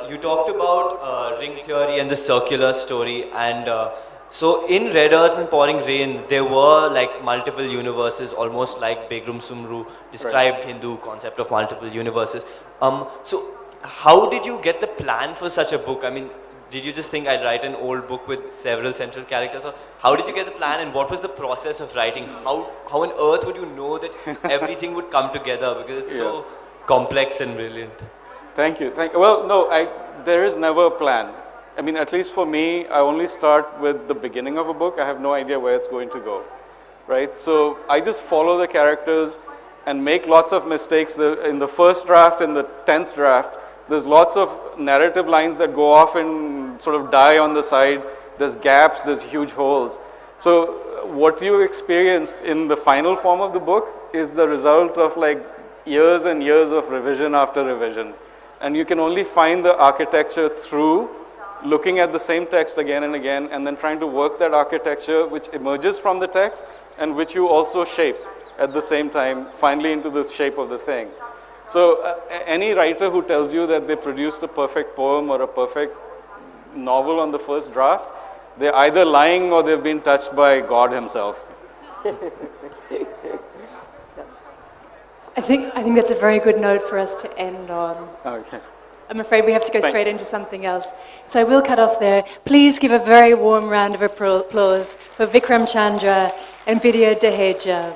you talked about ring theory and the circular story, and so in Red Earth and Pouring Rain, there were like multiple universes, almost like Begum Sumru described Hindu concept of multiple universes. So how did you get the plan for such a book? I mean, did you just think I'd write an old book with several central characters? Or how did you get the plan, and what was the process of writing? How on earth would you know that everything would come together? Because it's so complex and brilliant. Thank you. Well, no, there is never a plan. I mean, at least for me, I only start with the beginning of a book. I have no idea where it's going to go, right? So I just follow the characters and make lots of mistakes. In the first draft, in the 10th draft, there's lots of narrative lines that go off and sort of die on the side. There's gaps, there's huge holes. So what you experienced in the final form of the book is the result of like years and years of revision after revision. And you can only find the architecture through looking at the same text again and again, and then trying to work that architecture which emerges from the text and which you also shape at the same time, finally into the shape of the thing. So any writer who tells you that they produced a perfect poem or a perfect novel on the first draft, they're either lying or they've been touched by God himself. I think that's a very good note for us to end on. Okay. I'm afraid we have to go straight into something else. So I will cut off there. Please give a very warm round of applause for Vikram Chandra and Vidya Dehejia.